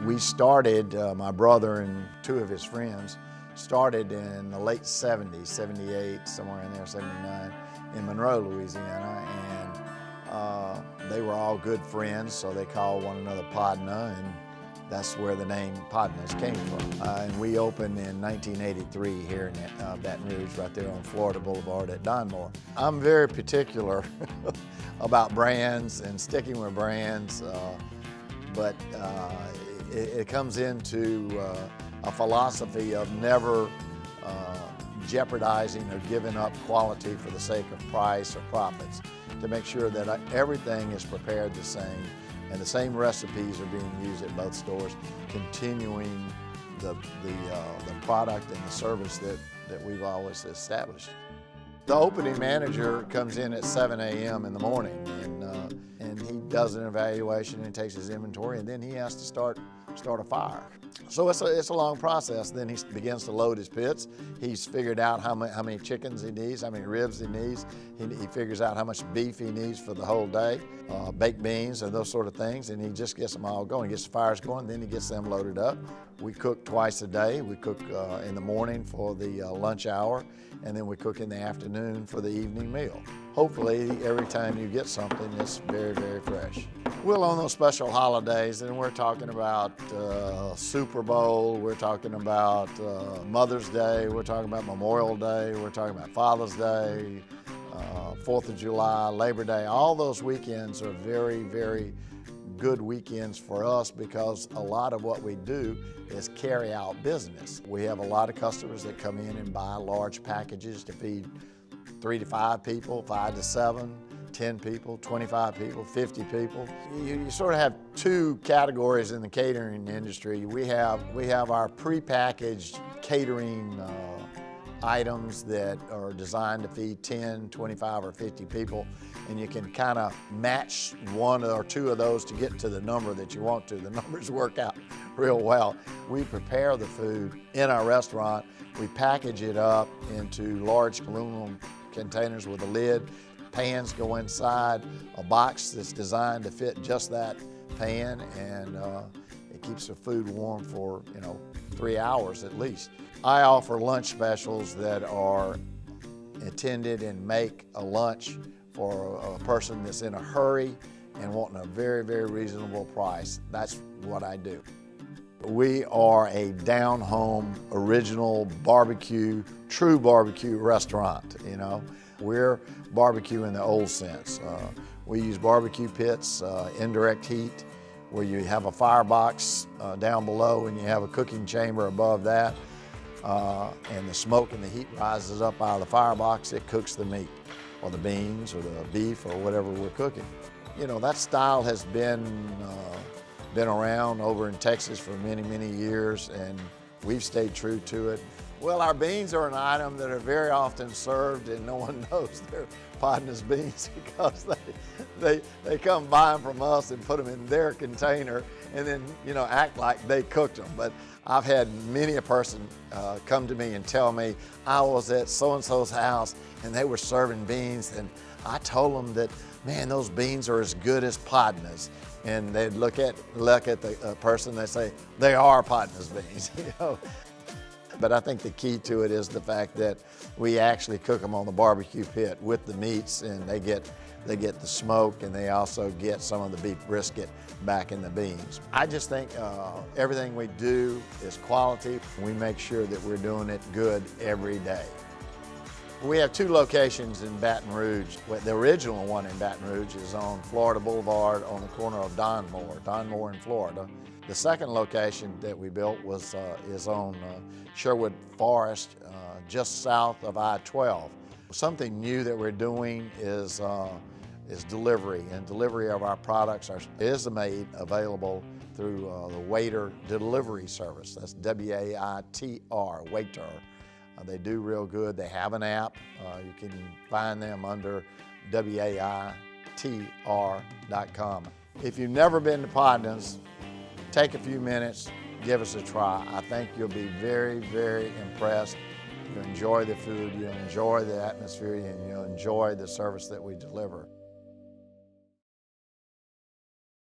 We started, my brother and two of his friends, started in the late 70s, 78, somewhere in there, 79, in Monroe, Louisiana, and they were all good friends, so they called one another Podnuh, and that's where the name Podnuhs came from. And we opened in 1983 here in Baton Rouge, right there on Florida Boulevard at Donmore. I'm very particular about brands and sticking with brands, but it comes into a philosophy of never jeopardizing or giving up quality for the sake of price or profits, to make sure that everything is prepared the same and the same recipes are being used at both stores, continuing the product and the service that we've always established. The opening manager comes in at 7 a.m. in the morning, and he does an evaluation and takes his inventory, and then he has to start a fire. So it's a long process. Then he begins to load his pits. He's figured out how many chickens he needs, how many ribs he needs. He figures out how much beef he needs for the whole day, baked beans and those sort of things, and he just gets them all going. He gets the fires going, then he gets them loaded up. We cook twice a day. We cook in the morning for the lunch hour, and then we cook in the afternoon for the evening meal. Hopefully, every time you get something, it's very, very fresh. We'll on those special holidays, and we're talking about Super Bowl, we're talking about Mother's Day, we're talking about Memorial Day, we're talking about Father's Day, 4th of July, Labor Day. All those weekends are very, very good weekends for us, because a lot of what we do is carry out business. We have a lot of customers that come in and buy large packages to feed 3 to 5 people, 5 to 7, 10 people, 25 people, 50 people. You sort of have two categories in the catering industry. We have our prepackaged catering items that are designed to feed 10, 25, or 50 people, and you can kind of match one or two of those to get to the number that you want to. The numbers work out real well. We prepare the food in our restaurant. We package it up into large aluminum containers with a lid. Pans go inside a box that's designed to fit just that pan, and it keeps the food warm for 3 hours at least. I offer lunch specials that are intended and make a lunch for a person that's in a hurry and wanting a very, very reasonable price. That's what I do. We are a down-home, original barbecue, true barbecue restaurant, We're barbecue in the old sense. We use barbecue pits, indirect heat, where you have a firebox down below and you have a cooking chamber above that, and the smoke and the heat rises up out of the firebox. It cooks the meat or the beans or the beef or whatever we're cooking. That style has been around over in Texas for many, many years, and we've stayed true to it. Well, our beans are an item that are very often served, and no one knows they're Podnuhs beans, because they come buy them from us and put them in their container and then act like they cooked them. But I've had many a person come to me and tell me, I was at so-and-so's house and they were serving beans, and I told them that, man, those beans are as good as Podnuhs. And they'd look at the person, they say, they are Podnuhs beans, But I think the key to it is the fact that we actually cook them on the barbecue pit with the meats, and they get the smoke, and they also get some of the beef brisket back in the beans. I just think everything we do is quality. We make sure that we're doing it good every day. We have 2 locations in Baton Rouge. The original one in Baton Rouge is on Florida Boulevard on the corner of Donmore in Florida. The second location that we built is on Sherwood Forest, just south of I-12. Something new that we're doing is delivery, and delivery of our products is made available through the Waiter delivery service. That's W-A-I-T-R, Waiter. They do real good. They have an app. You can find them under WAITR.com. If you've never been to Podnuhs, take a few minutes, give us a try. I think you'll be very, very impressed. You'll enjoy the food, you'll enjoy the atmosphere, and you'll enjoy the service that we deliver.